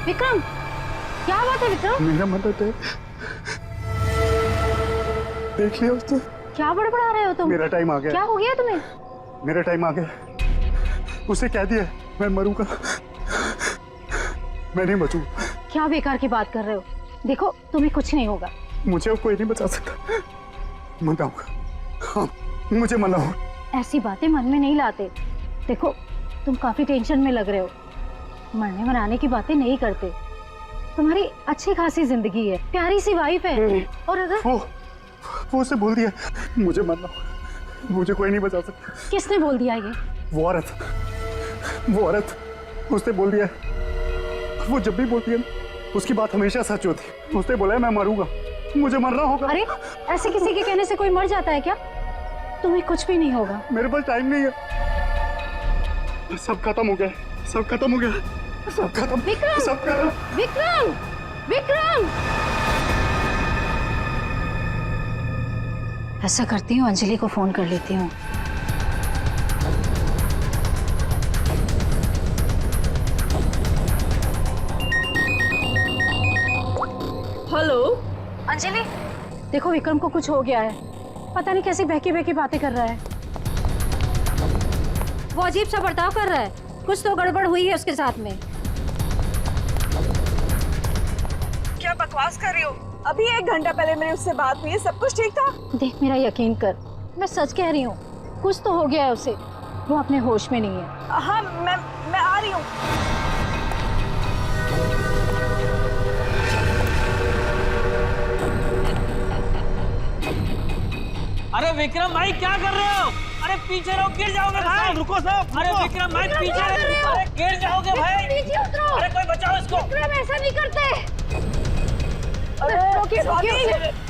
विक्रम, क्या बात है विक्रम? मेरा मदद है, देख लिया उसने। क्या बड़बड़ा रहे हो तुम? मेरा टाइम आ गया। क्या हो गया तुम्हें? मेरा टाइम आ गया। उसे कह दिया मैं मरूंगा, मैं नहीं बचूंगा। क्या बेकार की बात कर रहे हो? देखो तुम्हें कुछ नहीं होगा। मुझे अब कोई नहीं बचा सकता। मनाऊंगा, हाँ मुझे मनाओ। ऐसी बातें मन में नहीं लाते। देखो तुम काफी टेंशन में लग रहे हो। मरने मनाने की बातें नहीं करते। तुम्हारी अच्छी खासी जिंदगी है, प्यारी सी वाइफ है। और अगर वो उसे बोल दिया मुझे मरना, मुझे कोई नहीं बचा सकता। किसने बोल दिया ये? वो औरत उसने बोल दिया। वो जब भी बोलती है उसकी बात हमेशा सच होती है। उसने बोला है मैं मरूंगा, मुझे मरना होगा। अरे ऐसे किसी के कहने से कोई मर जाता है क्या? तुम्हें कुछ भी नहीं होगा। मेरे पास टाइम नहीं है। सब खत्म हो गया, सब खत्म हो गया, सब खत्म। विक्रम! सब खत्म। विक्रम! विक्रम! ऐसा करती हूँ, अंजलि को फोन कर लेती हूँ। हेलो अंजलि, देखो विक्रम को कुछ हो गया है। पता नहीं कैसी बहकी बहकी बातें कर रहा है। वो अजीब सा बर्ताव कर रहा है। कुछ तो गड़बड़ हुई है उसके साथ में। क्या बकवास कर रही हो? अभी 1 घंटा पहले मेरी उससे बात हुई है, सब कुछ ठीक था। देख मेरा यकीन कर, मैं सच कह रही हूँ। कुछ तो हो गया है उसे, वो अपने होश में नहीं है। हाँ मैं आ रही हूँ। अरे विक्रम भाई क्या कर रहे हो? अरे पीछे रहो, गिर जाओगे भाई। रुको साहब। अरे विक्रम भाई पीछे रहो, अरे गिर जाओगे भाई। नीचे उतरो। अरे कोई बचाओ इसको। विक्रम ऐसा नहीं करते। अरे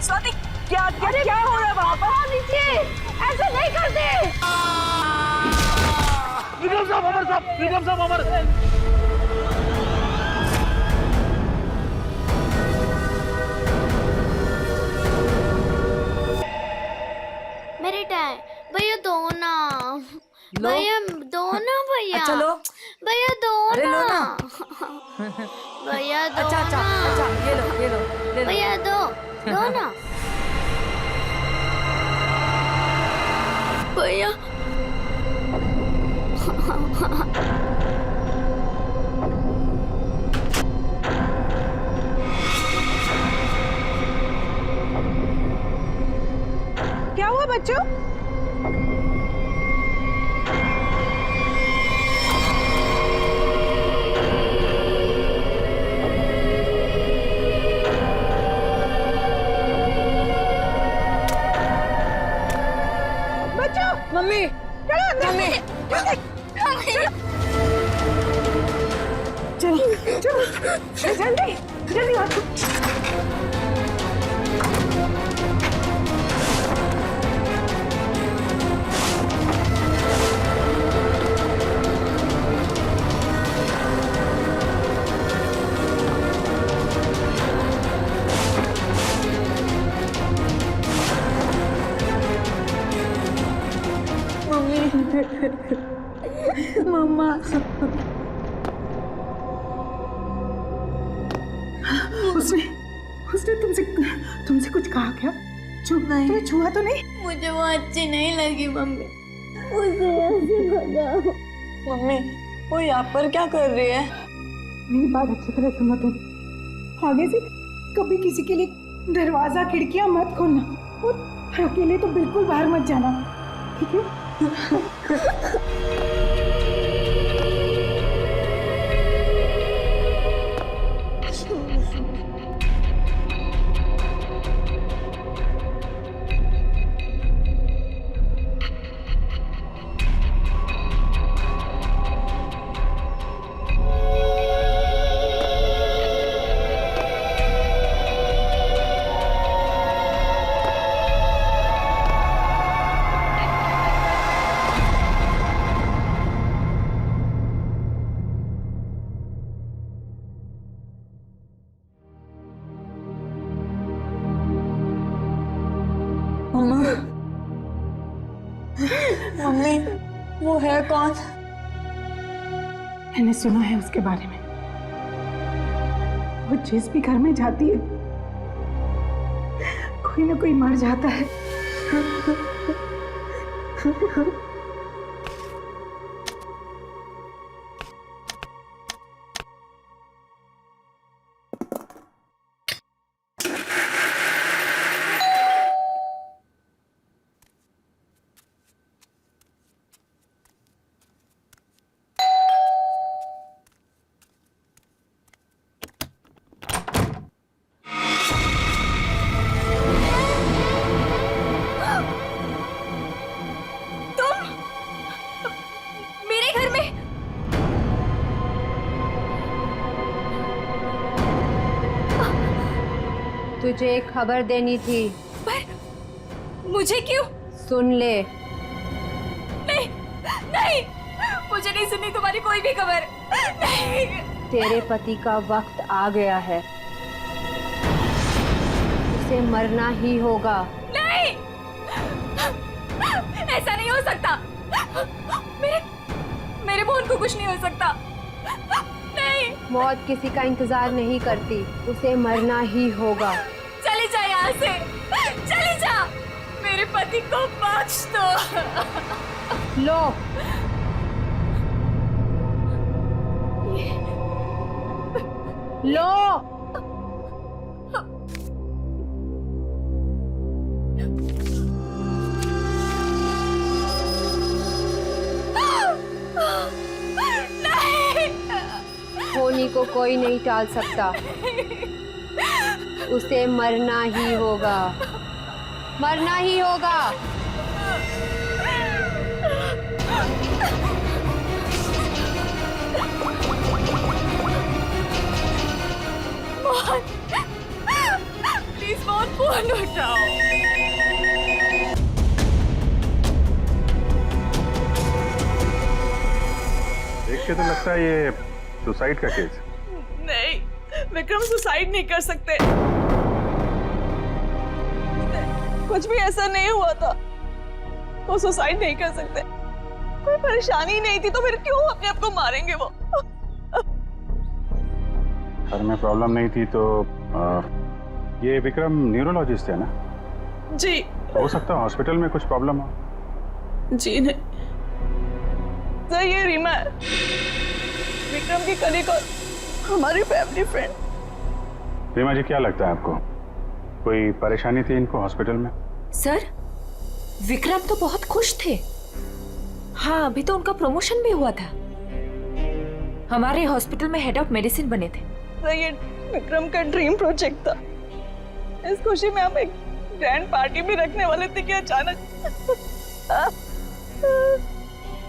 स्वाति क्या हो रहा है वहाँ पर? नीचे ऐसा नहीं करते। विक्रम साहब अमर, विक्रम साहब अमर। मेरी टाइम भैया दो ना, भैया दो ना, भैया चलो भैया दो अरे लो ना, ना। भैया दो अच्छा ना, ये लो ले लो। भैया दो ना भैया। क्या हुआ बच्चों? मम्मी मम्मी चलो जल्दी जल्दी आओ। मम्मा उसने तुमसे कुछ कहा क्या? नहीं, तुम्हें छुआ तो नहीं? मुझे वो अच्छी नहीं लगी मम्मी, मुझे ऐसे भगाओ। मम्मी वो यहाँ पर क्या कर रही है? मेरी बात अच्छी तरह सुनो तुम। आगे से कभी किसी के लिए दरवाजा खिड़कियां मत खोलना और अकेले तो बिल्कुल बाहर मत जाना, ठीक है? मम्मी वो है कौन? मैंने सुना है उसके बारे में। वो जिस भी घर में जाती है कोई ना कोई मर जाता है। मेरे घर में? तुझे एक खबर देनी थी। पर मुझे क्यों? सुन ले। नहीं नहीं, मुझे नहीं सुननी तुम्हारी कोई भी खबर। नहीं। तेरे पति का वक्त आ गया है, उसे मरना ही होगा। नहीं, ऐसा नहीं हो सकता। मेरे मोहन को कुछ नहीं हो सकता। नहीं। मौत किसी का इंतजार नहीं करती, उसे मरना ही होगा। चली जा यहाँ से, चली जा। मेरे पति को बख्श दो। लो। लो। होनी को कोई नहीं टाल सकता, उसे मरना ही होगा, मरना ही होगा। मोहन, प्लीज मोहन, फोन उठाओ। देख के तो लगता है ये सुसाइड का केस है। नहीं, विक्रम सुसाइड नहीं कर सकते। कुछ भी ऐसा नहीं हुआ था। वो सुसाइड नहीं कर सकते। कोई परेशानी नहीं थी तो फिर क्यों अपने आप को मारेंगे वो? सर में प्रॉब्लम नहीं थी तो ये विक्रम न्यूरोलॉजिस्ट है ना? जी। हो सकता है हॉस्पिटल में कुछ प्रॉब्लम हो। जी नहीं सर, ये रीमा है, विक्रम की कलीग और हमारी फैमिली फ्रेंड। रीमा जी, क्या लगता है आपको कोई परेशानी थी इनको हॉस्पिटल में? सर, विक्रम तो बहुत खुश थे। हाँ, अभी तो उनका प्रमोशन भी हुआ था, हमारे हॉस्पिटल में हेड ऑफ मेडिसिन बने थे। सर, ये विक्रम का ड्रीम प्रोजेक्ट था। इस खुशी में हम एक ग्रैंड पार्टी भी रखने वाले थे कि अचानक।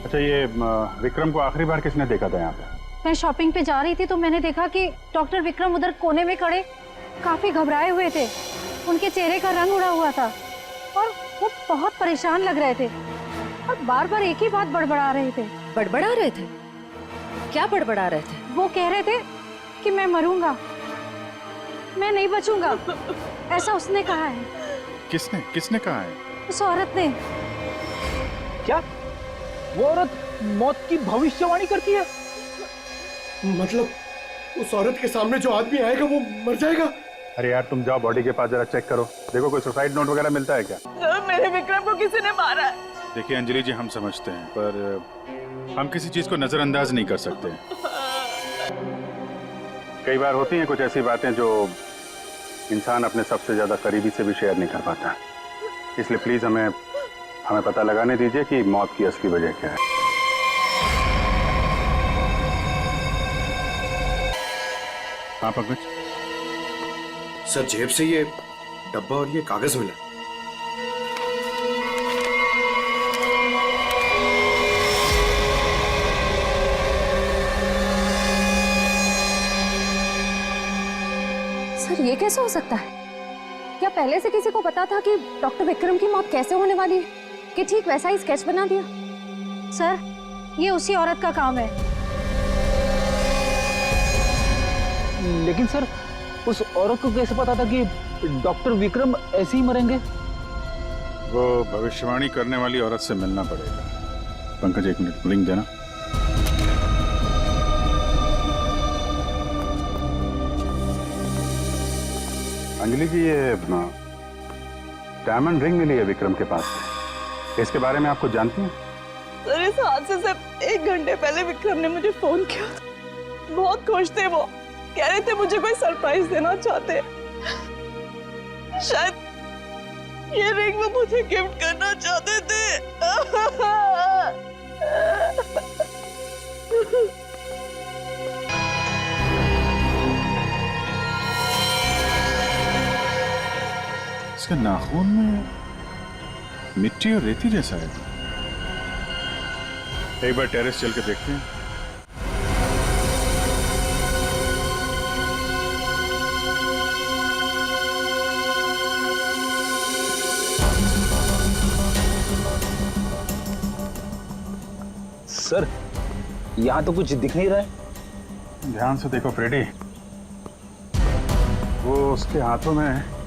अच्छा, ये विक्रम को आखिरी बार किसने देखा था यहाँ पे? मैं शॉपिंग पे जा रही थी तो मैंने देखा कि डॉक्टर विक्रम उधर कोने में खड़े काफी घबराए हुए थे। उनके चेहरे का रंग उड़ा हुआ था और वो बहुत परेशान लग रहे थे और बार बार एक ही बात बड़बड़ा रहे थे। बड़बड़ा रहे थे? क्या बड़बड़ा रहे थे? वो कह रहे थे कि मैं मरूंगा, मैं नहीं बचूंगा, ऐसा उसने कहा है। किसने कहा है? उस औरत ने। क्या वो औरत मौत की भविष्यवाणी करती है? मतलब उस औरत के सामने जो आदमी आएगा वो मर जाएगा? अरे यार, तुम जाओ बॉडी के पास जरा चेक करो, देखो कोई सुसाइड नोट वगैरह मिलता है क्या? सर, मेरे विक्रम को किसी ने मारा है। देखिए अंजलि जी, हम समझते हैं पर हम किसी चीज को नजरअंदाज नहीं कर सकते। कई बार होती हैं कुछ ऐसी बातें जो इंसान अपने सबसे ज्यादा करीबी से भी शेयर नहीं कर पाता, इसलिए प्लीज हमें पता लगाने दीजिए कि मौत की असली वजह क्या है। हाँ पंकज। सर, जेब से ये डब्बा और ये कागज मिला। सर, ये कैसे हो सकता है? क्या पहले से किसी को पता था कि डॉक्टर विक्रम की मौत कैसे होने वाली है कि ठीक वैसा ही स्केच बना दिया? सर, ये उसी औरत का काम है। लेकिन सर, उस औरत को कैसे पता था कि डॉक्टर विक्रम ऐसे ही मरेंगे? वो भविष्यवाणी करने वाली औरत से मिलना पड़ेगा। पंकज, एक मिनट, लिंक देना। अंजलि जी, ये डायमंड रिंग मिली है विक्रम के पास से, इसके बारे में आप कुछ जानती हैं? सर इस हादसे से 1 घंटे पहले विक्रम ने मुझे फोन किया था। बहुत खुश थे वो, कह रहे थे मुझे कोई सरप्राइज देना चाहते हैं। शायद ये रिंग वो मुझे गिफ्ट करना चाहते थे। इसके नाखून में मिट्टी और रेती जैसा है। एक बार टेरेस चल के देखते हैं। सर, यहाँ तो कुछ दिख नहीं रहा है। ध्यान से देखो फ्रेडी, वो उसके हाथों में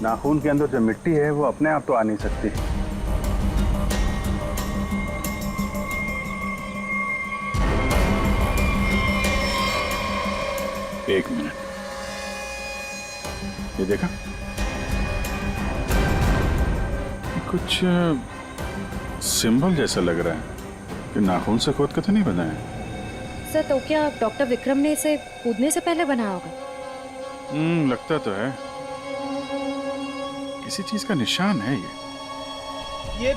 नाखून के अंदर जो मिट्टी है वो अपने आप तो आ नहीं सकती। एक मिनट, ये देखा, कुछ सिंबल जैसा लग रहा है कि नाखून से खोद के तो नहीं बना है। सर, तो क्या डॉक्टर विक्रम ने इसे कूदने से पहले बनाया होगा? लगता तो है, किसी चीज का निशान है ये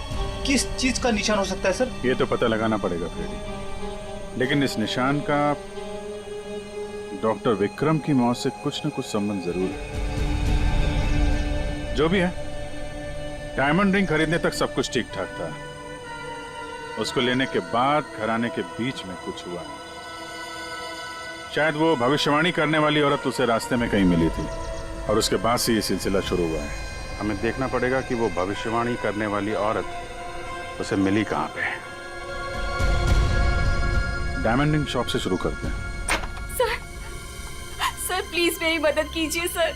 किस चीज का निशान हो सकता है सर? ये तो पता लगाना पड़ेगा फ्रेडी, लेकिन इस निशान का डॉक्टर विक्रम की मौत से कुछ न कुछ संबंध जरूर है। जो भी है, डायमंड रिंग खरीदने तक सब कुछ ठीक ठाक था। उसको लेने के बाद घराने के बीच में कुछ हुआ। शायद वो भविष्यवाणी करने वाली औरत उसे रास्ते में कहीं मिली थी और उसके बाद से ये सिलसिला शुरू हुआ है। हमें देखना पड़ेगा कि वो भविष्यवाणी करने वाली औरत उसे मिली कहाँ पे। डायमंड रिंग शॉप से शुरू करते हैं। सर प्लीज मेरी मदद कीजिए सर।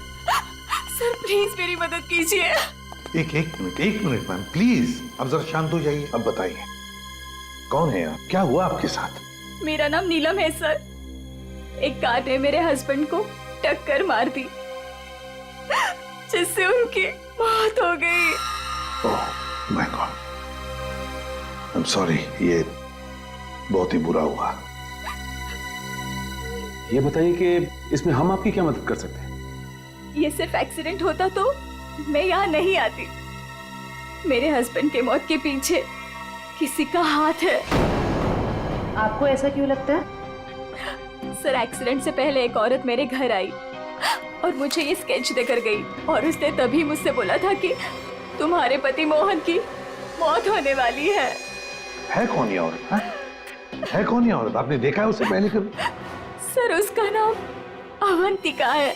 सर प्लीज मेरी मदद कीजिए। एक मिनट मैम, प्लीज अब जरा शांत हो जाइए। अब बताइए, कौन है आप? क्या हुआ आपके साथ? मेरा नाम नीलम है सर। एक कार ने मेरे हस्बैंड को टक्कर मार दी, जिससे उनकी मौत हो गई। Oh my God, I am sorry, ये बहुत ही बुरा हुआ। ये बताइए कि इसमें हम आपकी क्या मदद कर सकते हैं? ये सिर्फ एक्सीडेंट होता तो मैं यहाँ नहीं आती। मेरे हस्बैंड के मौत के पीछे किसी का हाथ है। आपको ऐसा क्यों लगता है? सर, एक्सीडेंट से पहले एक औरत मेरे घर आई और मुझे ये स्केच देकर गई और उसने तभी मुझसे बोला था कि तुम्हारे पति मोहन की मौत होने वाली है। है कौन ये औरत? है कौन ये औरत? आपने देखा है उसे पहले कभी? सर, उसका नाम अवंतिका है।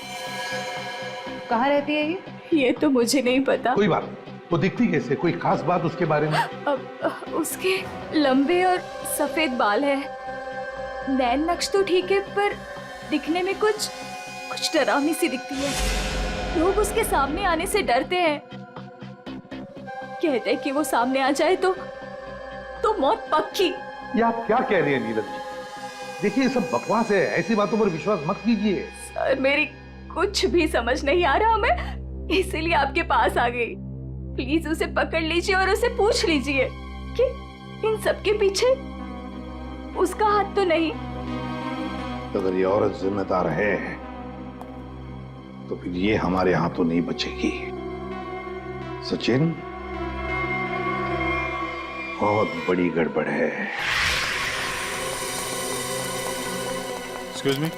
कहाँ रहती है ये? ये तो मुझे नहीं पता। कोई बात नहीं, वो दिखती कैसे? कोई खास बात उसके बारे में? अब उसके लंबे और सफेद बाल है, नैन नक्श तो ठीक है, पर दिखने में कुछ डरावनी सी दिखती है। लोग उसके सामने आने से डरते हैं, कहते हैं कि वो सामने आ जाए तो मौत पक्की। ये आप क्या कह रही हैं नीलम जी? देखिए, ये सब बकवास है, ऐसी बातों पर विश्वास मत कीजिए। सर, मेरी कुछ भी समझ नहीं आ रहा, मैं इसीलिए आपके पास आ गई। प्लीज उसे पकड़ लीजिए और उसे पूछ लीजिए कि इन सब के पीछे उसका हाथ तो नहीं। अगर ये औरत जिम्मेदार है तो फिर ये हमारे हाथों नहीं बचेगी। सचिन, बहुत बड़ी गड़बड़ है। एक्सक्यूज मी,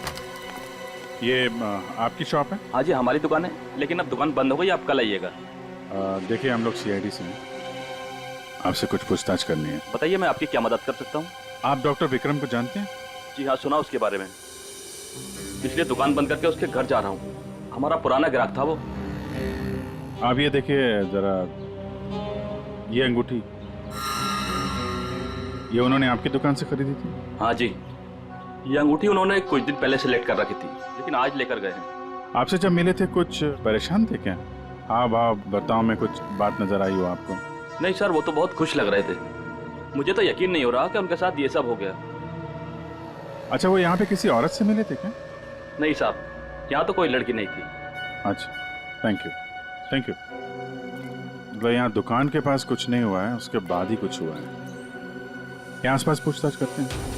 ये आपकी शॉप है? हाँ जी, हमारी दुकान है, लेकिन अब दुकान बंद हो गई, आप कल आइएगा। देखिए, हम लोग सीआईडी से हैं, आपसे कुछ पूछताछ करनी है। बताइए, मैं आपकी क्या मदद कर सकता हूँ? आप डॉक्टर विक्रम को जानते हैं? जी हाँ, सुना उसके बारे में, इसलिए दुकान बंद करके उसके घर जा रहा हूँ। हमारा पुराना ग्राहक था वो। आप ये देखिए जरा, ये अंगूठी, ये उन्होंने आपकी दुकान से खरीदी थी? हाँ जी, ये अंगूठी उन्होंने कुछ दिन पहले सेलेक्ट कर रखी थी, लेकिन आज लेकर गए हैं। आपसे जब मिले थे कुछ परेशान थे क्या? हाँ भाव बर्ताव में कुछ बात नजर आई हो आपको? नहीं सर, वो तो बहुत खुश लग रहे थे। मुझे तो यकीन नहीं हो रहा कि उनके साथ ये सब हो गया। अच्छा, वो यहाँ पे किसी औरत से मिले थे क्या? नहीं साहब, यहाँ तो कोई लड़की नहीं थी। अच्छा, थैंक यू, थैंक यू। मतलब यहाँ दुकान के पास कुछ नहीं हुआ है, उसके बाद ही कुछ हुआ है। यहाँ आसपास पूछताछ करते हैं।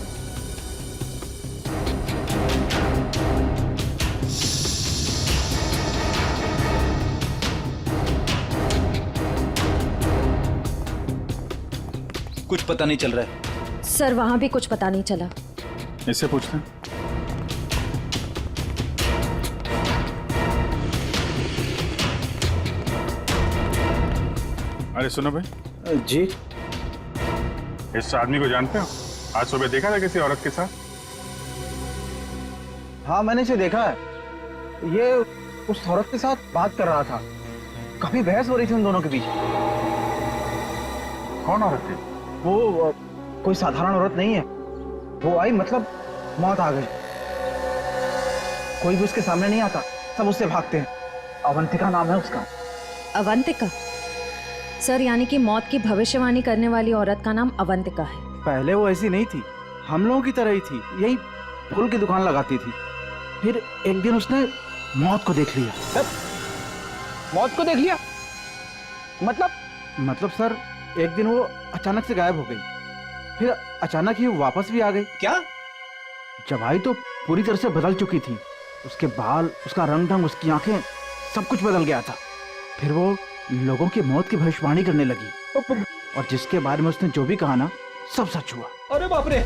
कुछ पता नहीं चल रहा है सर, वहां भी कुछ पता नहीं चला। इससे पूछते हैं। अरे सुनो भाई। जी। इस आदमी को जानते हो? आज सुबह देखा था किसी औरत के साथ? हाँ, मैंने इसे देखा है। ये उस औरत के साथ बात कर रहा था। काफी बहस हो रही थी उन दोनों के बीच। कौन औरत थी? वो कोई साधारण औरत नहीं है। वो आई मतलब मौत आ गई। कोई भी उसके सामने नहीं आता, सब उससे भागते हैं। अवंतिका नाम है उसका। अवंतिका? सर, यानी कि मौत की भविष्यवाणी करने वाली औरत का नाम अवंतिका है। पहले वो ऐसी नहीं थी, हम लोगों की तरह ही थी। यही फूल की दुकान लगाती थी। फिर एक दिन उसने मौत को देख लिया। मौत को देख लिया? मतलब सर, एक दिन वो अचानक से गायब हो गई। फिर अचानक ही वापस भी आ गई। क्या? जब आई तो पूरी तरह से बदल चुकी थी। उसके बाल, उसका रंग ढंग, उसकी आंखें, सब कुछ बदल गया था। फिर वो लोगों की मौत की भविष्यवाणी करने लगी। और जिसके बारे में उसने जो भी कहा ना, सब सच हुआ। अरे बाप रे!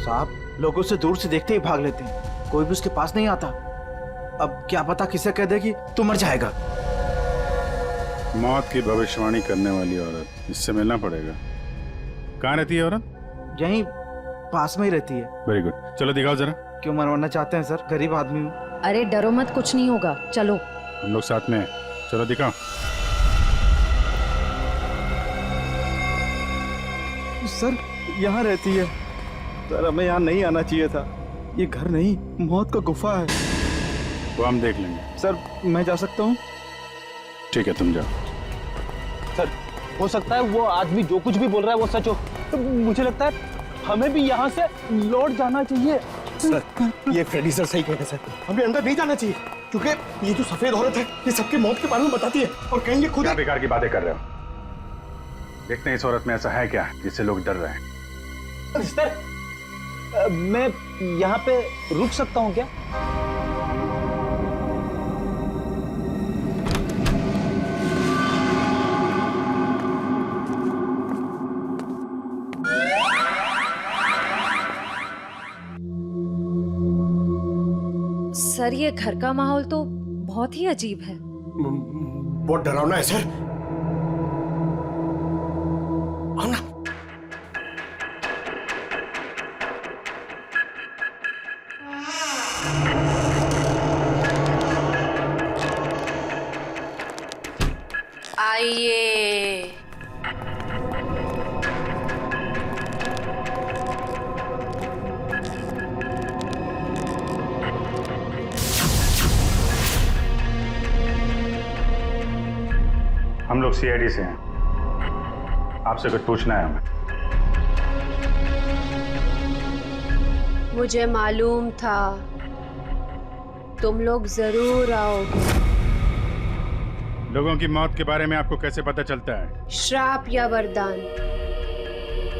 साहब, लोग उसे दूर से देखते ही भाग लेते हैं। कोई भी उसके पास नहीं आता। अब क्या पता किसे कह दे कि तू मर जाएगा। मौत की भविष्यवाणी करने वाली औरत, इससे मिलना पड़ेगा। कहाँ रहती है औरत? यहीं पास में ही रहती है। वेरी गुड, चलो दिखाओ जरा। क्यों मरवाना चाहते हैं सर? गरीब आदमी हूँ। अरे डरो मत, कुछ नहीं होगा, चलो। हम लोग साथ में हैं, चलो दिखाओ। सर, यहाँ रहती है। सर, हमें यहाँ नहीं आना चाहिए था। ये घर नहीं, मौत का गुफा है। वो हम देख लेंगे। सर, मैं जा सकता हूँ? ठीक है, तुम जाओ। सर, हो सकता है वो आदमी जो कुछ भी बोल रहा है वो सच हो। तो मुझे लगता है हमें भी यहाँ से लौट जाना चाहिए। सर, ये फ्रेडी सर सही कह रहे हैं सर। हमें अंदर नहीं जाना चाहिए, क्योंकि ये जो सफेद औरत है, ये सबके मौत के बारे में बताती है। और कहीं ये खुद क्या बेकार की बातें कर रहे हो? देखते हैं इस औरत में ऐसा है क्या जिससे लोग डर रहे हैं। सर, मैं यहाँ पे रुक सकता हूँ क्या? सर, ये घर का माहौल तो बहुत ही अजीब है। बहुत डरावना है सर। आओ ना। आइए। हम लोग सीआईडी से हैं, आपसे कुछ पूछना है हमें। मुझे मालूम था तुम लोग जरूर आओगे। लोगों की मौत के बारे में आपको कैसे पता चलता है? श्राप या वरदान,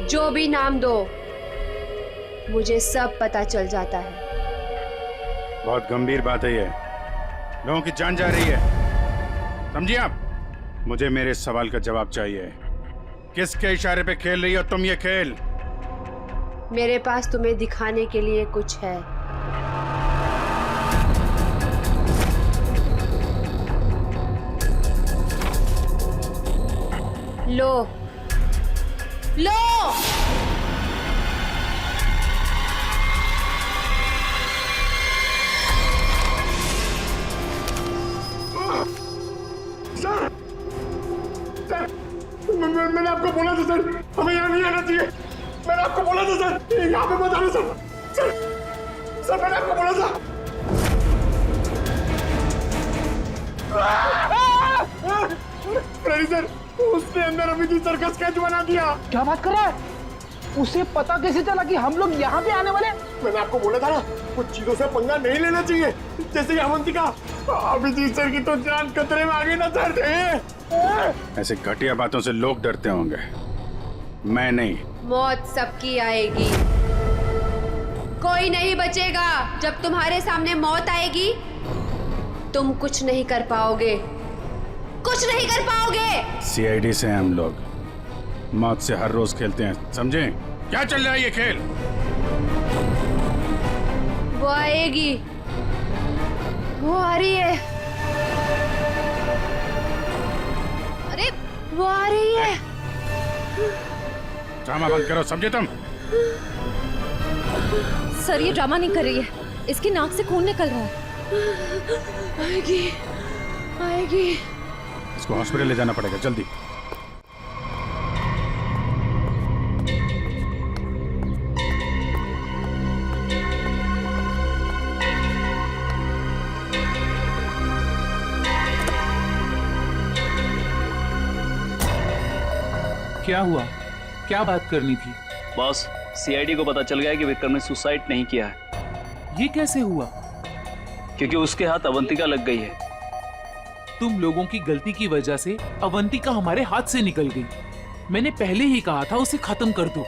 जो भी नाम दो, मुझे सब पता चल जाता है। बहुत गंभीर बात है ये। लोगों की जान जा रही है, समझिए आप? मुझे मेरे सवाल का जवाब चाहिए। किसके इशारे पे खेल रही हो तुम ये खेल? मेरे पास तुम्हें दिखाने के लिए कुछ है। लो लो। मैंने आपको बोला था सर, हमें यहाँ नहीं आना चाहिए। मैंने आपको बोला था सर, यहाँ पे मत आना सर। सर, मैंने आपको बोला था। फ्रेडी सर, उसने अंदर अभी सर्कस स्केच बना दिया। क्या बात कर रहा है? उसे पता कैसे चला कि हम लोग यहाँ पे आने वाले? मैंने आपको बोला था ना, कुछ चीजों से पंगा नहीं लेना चाहिए, जैसे अवंतिका। अभिजीत सर की तो जान खतरे में आ गई ना सर। ऐसे घटिया बातों से लोग डरते होंगे, मैं नहीं। मौत सबकी आएगी, कोई नहीं बचेगा। जब तुम्हारे सामने मौत आएगी तुम कुछ नहीं कर पाओगे, कुछ नहीं कर पाओगे। सीआईडी से हम लोग मौत से हर रोज खेलते हैं, समझे? क्या चल रहा है ये खेल? वो आएगी, वो आ रही है। अरे वो आ रही है। ड्रामा बंद करो, समझे तुम? सर ये ड्रामा नहीं कर रही है, इसकी नाक से खून निकल रहा है। आएगी, आएगी। इसको हॉस्पिटल ले जाना पड़ेगा, जल्दी। क्या हुआ? क्या बात करनी थी? बॉस, सीआईडी को पता चल गया कि विक्रम ने सुसाइड नहीं किया है। ये कैसे हुआ? क्योंकि उसके हाथ अवंतिका लग गई है। तुम लोगों की गलती की वजह से अवंतिका हमारे हाथ से निकल गई। मैंने पहले ही कहा था उसे खत्म कर दो।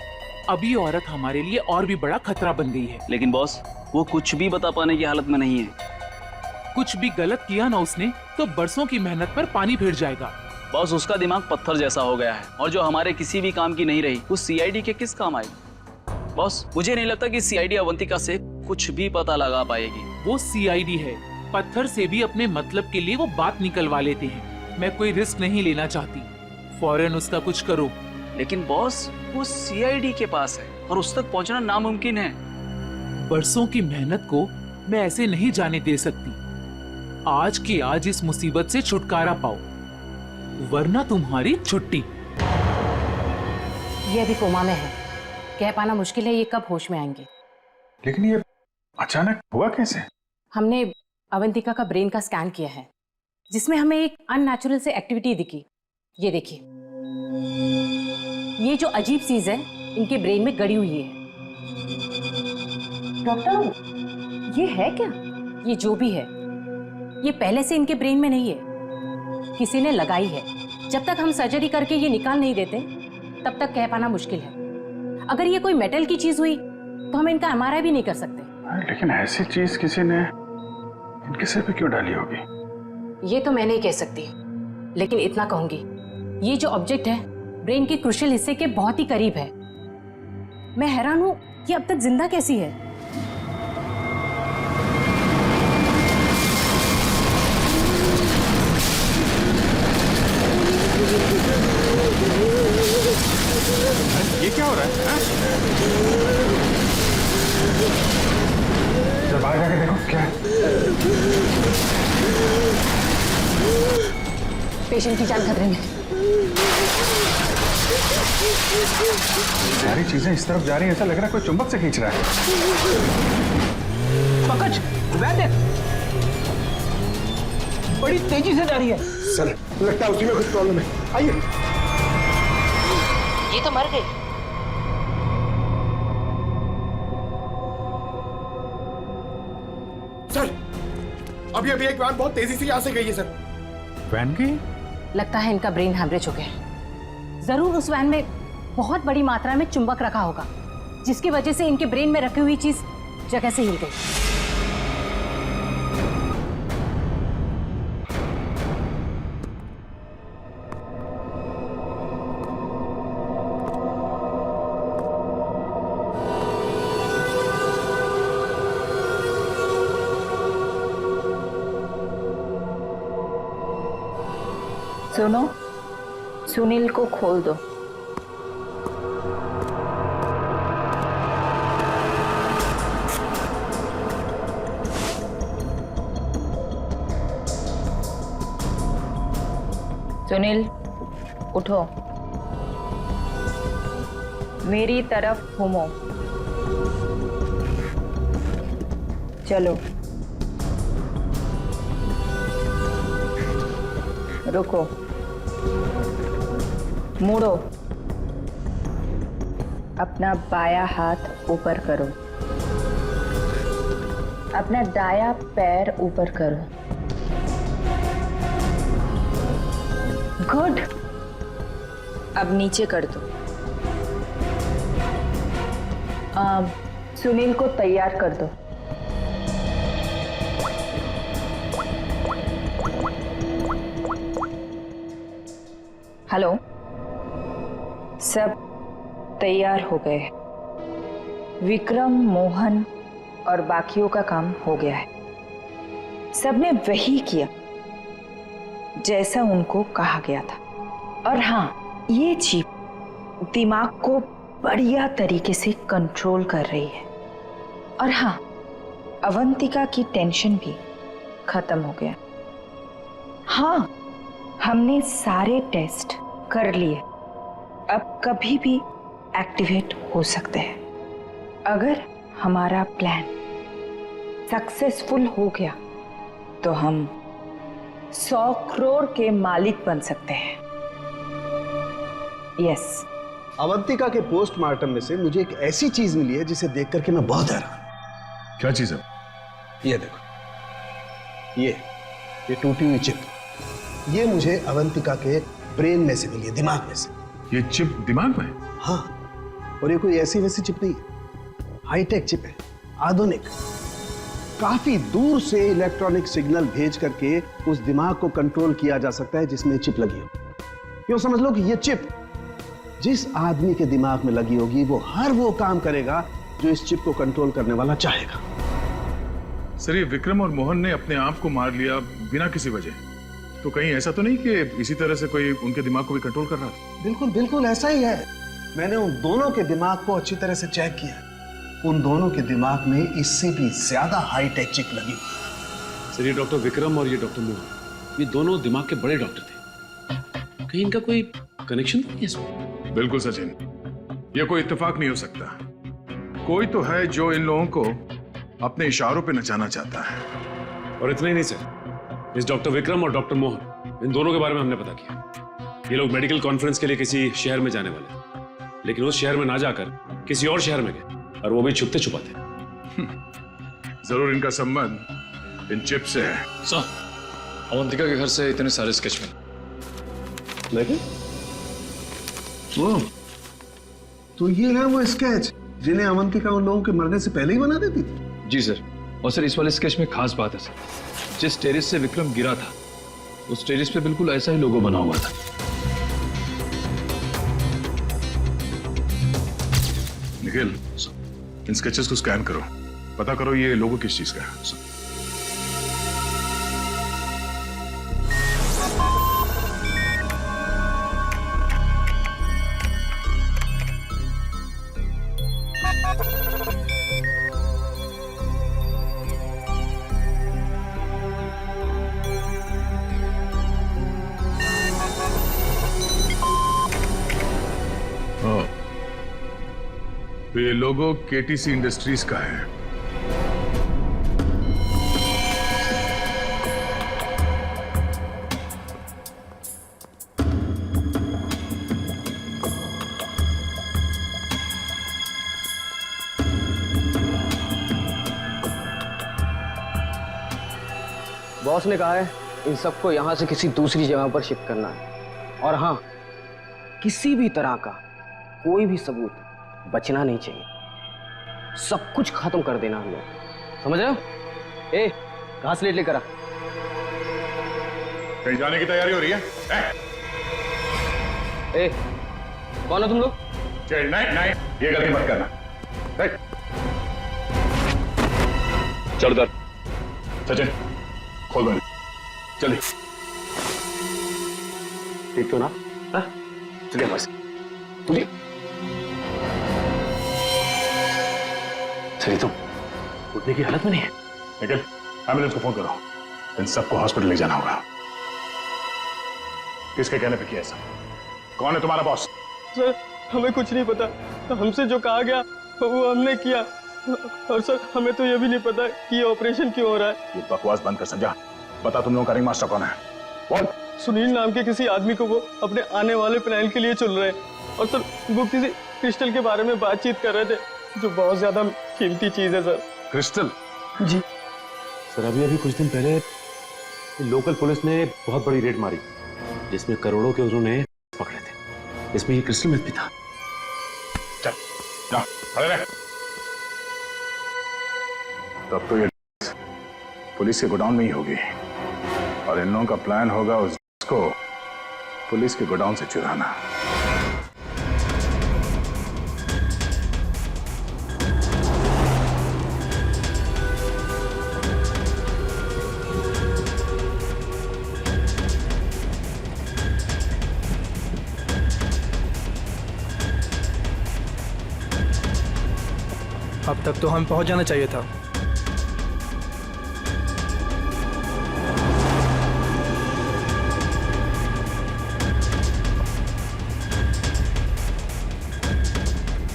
अब ये औरत हमारे लिए और भी बड़ा खतरा बन गई है। लेकिन बॉस, वो कुछ भी बता पाने की हालत में नहीं है। कुछ भी गलत किया ना उसने तो बरसों की मेहनत पर पानी फिर जाएगा। बॉस, उसका दिमाग पत्थर जैसा हो गया है, और जो हमारे किसी भी काम की नहीं रही वो सीआईडी के किस काम आएगी? बॉस, मुझे नहीं लगता कि सीआईडी अवंतिका से कुछ भी पता लगा पाएगी। वो सीआईडी है, पत्थर से भी अपने मतलब के लिए वो बात निकलवा लेते हैं। मैं कोई रिस्क नहीं लेना चाहती, फौरन उसका कुछ करो। लेकिन बॉस, वो सीआईडी के पास है और उस तक पहुंचना नामुमकिन है। बरसों की मेहनत को मैं ऐसे नहीं जाने दे सकती। आज की आज इस मुसीबत से छुटकारा पाओ, वरना तुम्हारी छुट्टी। ये अभी कोमा में है, कह पाना मुश्किल है ये कब होश में आएंगे। लेकिन ये अचानक हुआ कैसे? हमने अवंतिका का ब्रेन का स्कैन किया है, जिसमें हमें एक अननेचुरल से एक्टिविटी दिखी। ये देखिए, ये जो अजीब चीज है इनके ब्रेन में गड़ी हुई है। डॉक्टर, ये है क्या? ये जो भी है, ये पहले से इनके ब्रेन में नहीं है, किसी ने लगाई है। जब तक हम सर्जरी करके ये निकाल नहीं देते तब तक कह पाना मुश्किल है। अगर ये कोई मेटल की चीज हुई तो हम इनका एमआरआई भी नहीं कर सकते। लेकिन ऐसी चीज किसी ने इनके सिर पे क्यों डाली होगी? ये तो मैं नहीं कह सकती, लेकिन इतना कहूंगी, ये जो ऑब्जेक्ट है ब्रेन के क्रुशियल हिस्से के बहुत ही करीब है। मैं हैरान हूं कि अब तक जिंदा कैसी है। ये क्या हो रहा है? जब बाहर जाके देखो क्या है। पेशेंट की जान खतरे में। सारी चीजें इस तरफ जा रही हैं, ऐसा लग रहा है कोई चुंबक से खींच रहा है। पंकज, वह देख, बड़ी तेजी से जा रही है। सर, लगता है उसी में कुछ प्रॉब्लम है। आइए। ये तो मर गई। सर, अभी एक वैन बहुत तेजी से यहाँ से गई है सर। वैन गई? लगता है इनका ब्रेन हैमरेज हो गया। जरूर उस वैन में बहुत बड़ी मात्रा में चुंबक रखा होगा, जिसकी वजह से इनके ब्रेन में रखी हुई चीज जगह से हिल गई। सुनो, सुनील को खोल दो। सुनील, उठो, मेरी तरफ घूमो। चलो, रुको, मुड़ो, अपना बायां हाथ ऊपर करो, अपना दायां पैर ऊपर करो। गुड। अब नीचे कर दो। सुनील को तैयार कर दो। हेलो, सब तैयार हो गए। विक्रम, मोहन और बाकियों का काम हो गया है। सबने वही किया जैसा उनको कहा गया था। और हाँ, ये चिप दिमाग को बढ़िया तरीके से कंट्रोल कर रही है। और हाँ, अवंतिका की टेंशन भी खत्म हो गया। हाँ, हमने सारे टेस्ट कर लिए, अब कभी भी एक्टिवेट हो सकते हैं। अगर हमारा प्लान सक्सेसफुल हो गया तो हम 100 करोड़ के मालिक बन सकते हैं। यस। अवंतिका के पोस्टमार्टम में से मुझे एक ऐसी चीज मिली है जिसे देख करके मैं बहुत हैरान। क्या चीज है? ये देखो, ये टूटी हुई चिप, ये मुझे अवंतिका के ब्रेन में से मिली है, दिमाग में से। ये चिप दिमाग में? हाँ, और ये कोई ऐसी वैसी चिप नहीं है, हाईटेक चिप है, आधुनिक। काफी दूर से इलेक्ट्रॉनिक सिग्नल भेज करके उस दिमाग को कंट्रोल किया जा सकता है जिसमें चिप लगी हो। यूं समझ लो कि ये चिप जिस आदमी के दिमाग में लगी होगी वो हर वो काम करेगा जो इस चिप को कंट्रोल करने वाला चाहेगा। सर, ये विक्रम और मोहन ने अपने आप को मार लिया बिना किसी वजह, तो कहीं ऐसा तो नहीं कि इसी तरह से कोई उनके दिमाग को भी कंट्रोल कर रहा था? बिल्कुल बिल्कुल ऐसा ही है। मैंने उन दोनों के दिमाग को अच्छी तरह से चेक किया। उन दोनों के दिमाग में इससे भी ज्यादा हाईटेक चिप लगी। सर, ये डॉक्टर विक्रम और ये डॉक्टर मोहन, ये दोनों दिमाग के बड़े डॉक्टर थे। कहीं इनका कोई कनेक्शन नहीं है इसमें? बिल्कुल सचिन, ये कोई इत्तेफाक नहीं हो सकता। कोई तो है जो इन लोगों को अपने इशारों पे नचाना चाहता है। और इतना ही नहीं सर, इस डॉक्टर विक्रम और डॉक्टर मोहन, इन दोनों के बारे में हमने पता किया। ये लोग मेडिकल कॉन्फ्रेंस के लिए किसी शहर में जाने वाले हैं, लेकिन उस शहर में ना जाकर किसी और शहर में गए, और वो भी छुपते छुपाते। जरूर इनका संबंध इन चिप से है। सर, अवंतिका के घर से इतने सारे स्केच लेकिन वो तो ये है वो स्केच जिन्हें अवंतिका उन लोगों के मरने से पहले ही बना देती थी। जी सर, और सर इस वाले स्केच में खास बात है सर, जिस टेरेस से विक्रम गिरा था उस टेरेस पे बिल्कुल ऐसा ही लोगो बना हुआ था। निखिल, इन स्केचेस को स्कैन करो, पता करो ये लोगो किस चीज का है। तो ये लोगो केटीसी इंडस्ट्रीज का है। बॉस ने कहा है इन सबको यहां से किसी दूसरी जगह पर शिफ्ट करना है। और हाँ, किसी भी तरह का कोई भी सबूत बचना नहीं चाहिए। सब कुछ खत्म कर देना हम लोग, समझ रहे हो? ए, घास लेट लेकर आ। कहीं जाने की तैयारी हो रही है? ए, कौन हो तुम लोग? नहीं, ये गलती मत करना। चल दर सचिन, खोल दो जल्दी। ठीक तो ना? चलिए बस। तुझे सही, तुम उठने की हालत में नहीं है। निखिल, एम्बुलेंस को फोन करो, इन सबको हॉस्पिटल ले जाना होगा। किसके कहने पे किया ऐसा? कौन है तुम्हारा बॉस? सर, हमें कुछ नहीं पता, हमसे जो कहा गया वो हमने किया। और सर, हमें तो ये भी नहीं पता कि ये ऑपरेशन क्यों हो रहा है। ये बकवास बंद कर समझा। बता तुम लोगों का रिंग मास्टर कौन है? बोल। सुनील नाम के किसी आदमी को वो अपने आने वाले प्लान के लिए चुन रहे हैं। और सर, वो क्रिस्टल के बारे में बातचीत कर रहे थे, जो बहुत ज्यादा कीमती चीज है सर। क्रिस्टल? जी सर, अभी कुछ दिन पहले लोकल पुलिस ने बहुत बड़ी रेड मारी जिसमें करोड़ों के उन्होंने पकड़े थे। इसमें ये क्रिस्टल मिथ भी था। चल जा, खड़े रह। तब तो ये पुलिस के गोडाउन में ही होगी और इन लोगों का प्लान होगा उसको पुलिस के गोडाउन से चुराना। अब तक तो हमें पहुंच जाना चाहिए था।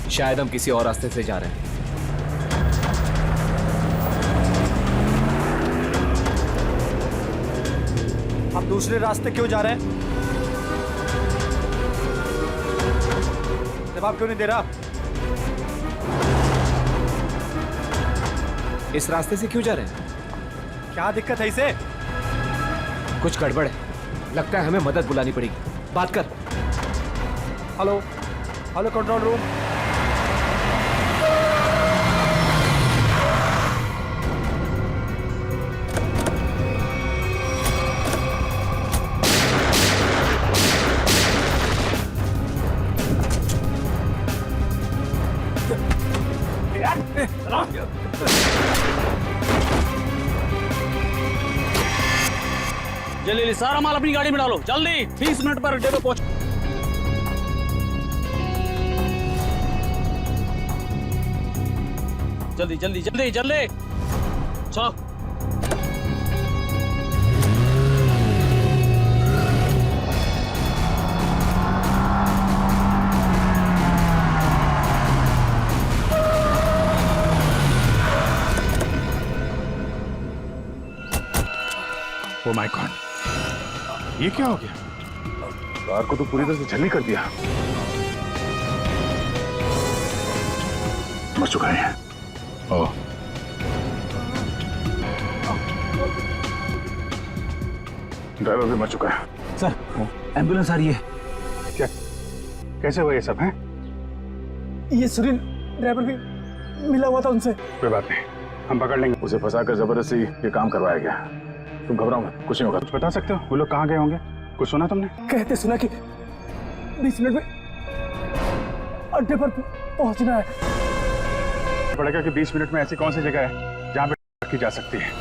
शायद हम किसी और रास्ते से जा रहे हैं। आप दूसरे रास्ते क्यों जा रहे हैं? जवाब क्यों नहीं दे रहा? इस रास्ते से क्यों जा रहे हैं? क्या दिक्कत है इसे? कुछ गड़बड़ है, लगता है हमें मदद बुलानी पड़ेगी। बात कर। Hello hello, control room. जल्दी सारा माल अपनी गाड़ी में डालो, जल्दी 20 मिनट पर अड्डे पे पहुंच। जल्दी जल्दी जल्दी जल्दी चलो। ओ माय गॉड, ये क्या हो गया? कार को तो पूरी तरह से झल्ली कर दिया। मर चुका है। ओह, ड्राइवर भी मर चुका है। सर, एम्बुलेंस आ रही है। क्या, कैसे हुआ ये सब है? ये सुनील ड्राइवर भी मिला हुआ था उनसे। कोई बात नहीं, हम पकड़ लेंगे उसे। फंसाकर जबरदस्ती ये काम करवाया गया। तुम घबराओ मत, कुछ नहीं होगा। कुछ बता सकते हो वो लोग कहाँ गए होंगे? कुछ सुना तुमने? कहते सुना कि 20 मिनट में अड्डे पर पहुंचना है। पड़ेगा कि 20 मिनट में ऐसी कौन सी जगह है जहाँ पे रखी जा सकती है?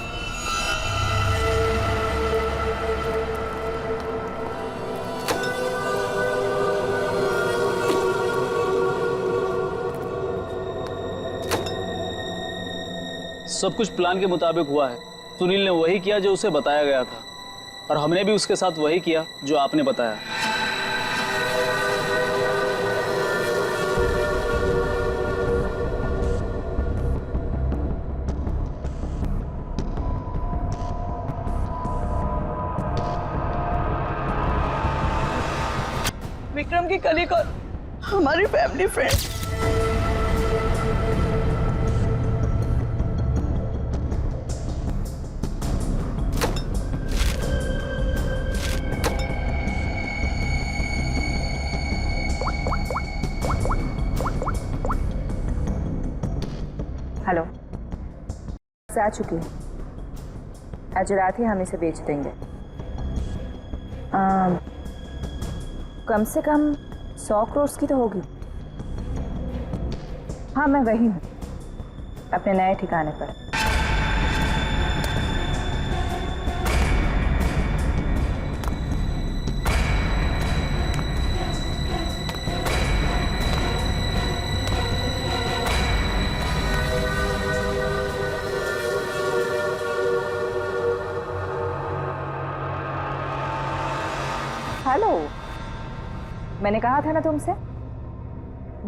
सब कुछ प्लान के मुताबिक हुआ है। सुनील ने वही किया जो उसे बताया गया था और हमने भी उसके साथ वही किया जो आपने बताया। विक्रम की कलीग और हमारी फैमिली फ्रेंड। हेलो, आ चुकी है। आज रात ही हम इसे बेच देंगे। कम से कम 100 करोड़ की तो होगी। हाँ, मैं वही हूँ, अपने नए ठिकाने पर। हेलो, मैंने कहा था ना तुमसे,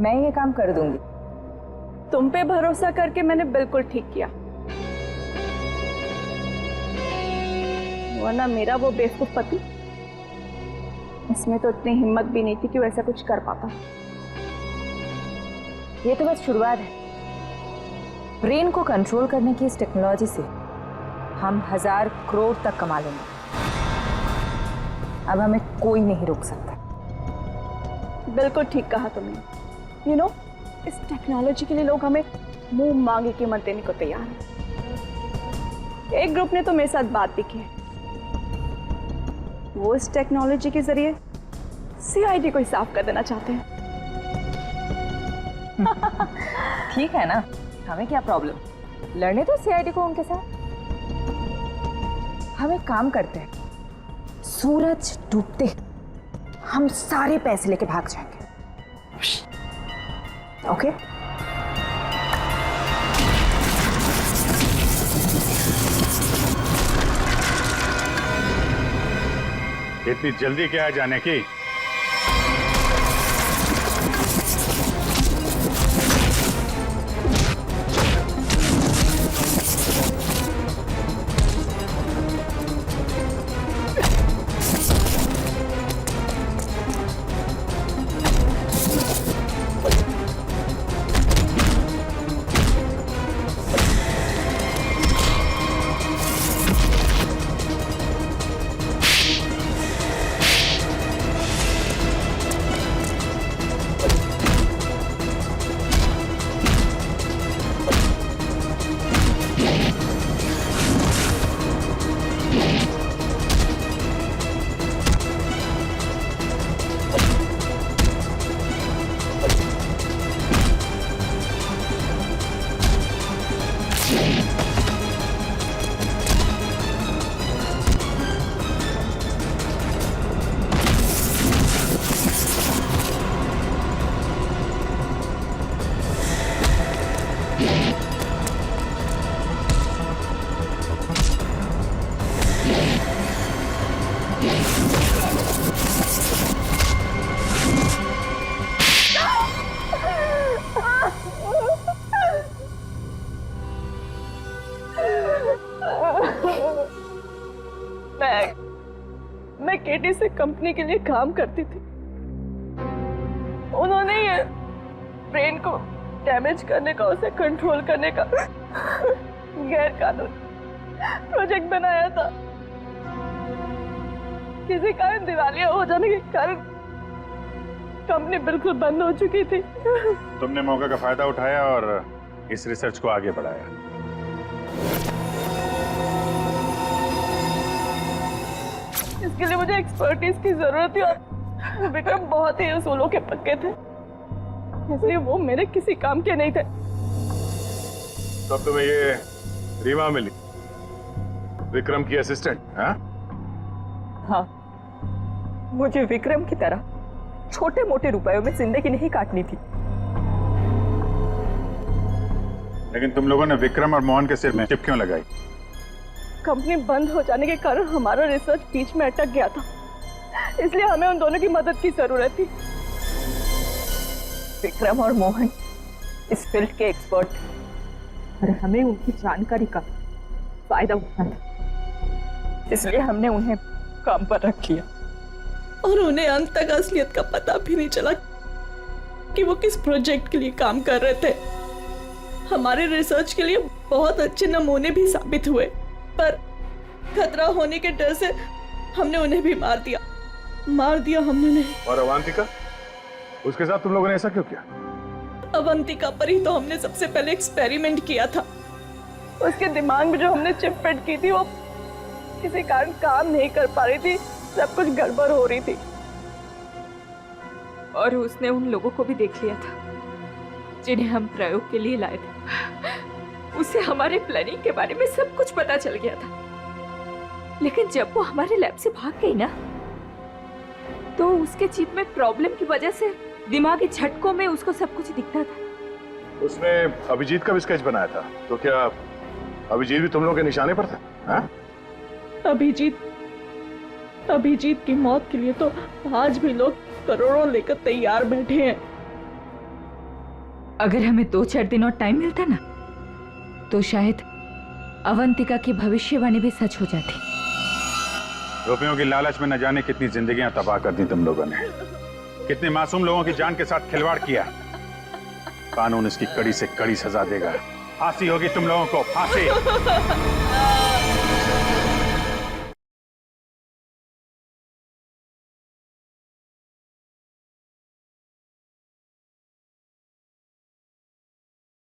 मैं ये काम कर दूंगी। तुम पे भरोसा करके मैंने बिल्कुल ठीक किया, वरना मेरा वो बेवकूफ पति, इसमें तो इतनी हिम्मत भी नहीं थी कि वो ऐसा कुछ कर पाता। ये तो बस शुरुआत है। ब्रेन को कंट्रोल करने की इस टेक्नोलॉजी से हम 1000 करोड़ तक कमा लेंगे। अब हमें कोई नहीं रोक सकता। बिल्कुल ठीक कहा तुमने। इस टेक्नोलॉजी के लिए लोग हमें मुंह मांगे कीमत देने को तैयार हैं। एक ग्रुप ने तो मेरे साथ बात भी की है। वो इस टेक्नोलॉजी के जरिए सीआईडी को ही साफ कर देना चाहते हैं। ठीक है ना, हमें क्या प्रॉब्लम, लड़ने तो सीआईडी को उनके साथ। हम एक काम करते हैं, सूरज डूबते हम सारे पैसे लेके भाग जाएंगे। ओके? इतनी जल्दी क्या है जाने की? मैं केटी से कंपनी के लिए काम करती थी। उन्होंने ये ब्रेन को डैमेज करने का, उसे कंट्रोल करने का गैर कानूनी प्रोजेक्ट बनाया था। किसी कारण दिवालिया हो जाने के कारण कंपनी बिल्कुल बंद हो चुकी थी। तुमने मौके का फायदा उठाया और इस रिसर्च को आगे बढ़ाया। इसके लिए मुझे एक्सपर्टीज की जरूरत थी और विक्रम बहुत ही उसूलों के पक्के थे, इसलिए वो मेरे किसी काम के नहीं थे। तब तुम्हें ये रीमा मिली, विक्रम की असिस्टेंट? हाँ, मुझे विक्रम की तरह छोटे मोटे रुपयों में जिंदगी नहीं काटनी थी। लेकिन तुम लोगों ने विक्रम और मोहन के सिर में चिप क्यों लगाई? कंपनी बंद हो जाने के कारण हमारा रिसर्च बीच में अटक गया था, इसलिए हमें उन दोनों की मदद की जरूरत थी। विक्रम और मोहन इस फील्ड के एक्सपर्ट थे और हमें उनकी जानकारी का फायदा उठाना था, इसलिए हमने उन्हें काम पर रख लिया। और उन्हें अंत तक असलियत का पता भी नहीं चला कि वो किस प्रोजेक्ट के लिए काम कर रहे थे। हमारे रिसर्च के लिए बहुत अच्छे नमूने भी साबित हुए, पर खतरा होने के डर से हमने उन्हें भी मार दिया हमने उन्हें। और अवंतिका, उसके साथ तुम लोगों ने ऐसा क्यों किया? अवंतिका पर ही तो हमने सबसे पहले एक्सपेरिमेंट किया था। उसके दिमाग में जो हमने चिप फिट की थी वो किसी कारण काम नहीं कर पा रही थी, सब कुछ गड़बड़ हो रही थी। और उसने उन लोगों को भी देख लिया था जिन्हें हम प्रयोग के लिए लाए थे। उसे हमारे प्लानिंग के बारे में सब कुछ पता चल गया था, लेकिन जब वो हमारे लैब से भाग गई ना, तो उसके चिप में प्रॉब्लम की वजह से दिमागी झटकों में उसको सब कुछ दिखता था। उसने अभिजीत का भी स्केच बनाया था, तो क्या अभिजीत भी तुम लोगों के निशाने पर था? हाँ? अभिजीत की मौत के लिए तो आज भी लोग करोड़ों लेकर तैयार बैठे हैं। अगर हमें 2-4 दिन और टाइम मिलता ना, तो शायद अवंतिका की भविष्यवाणी भी सच हो जाती। रुपयों की लालच में न जाने कितनी जिंदगियां तबाह कर दी तुम लोगों ने, कितने मासूम लोगों की जान के साथ खिलवाड़ किया। कानून इसकी कड़ी से कड़ी सजा देगा। फांसी होगी तुम लोगों को, फांसी।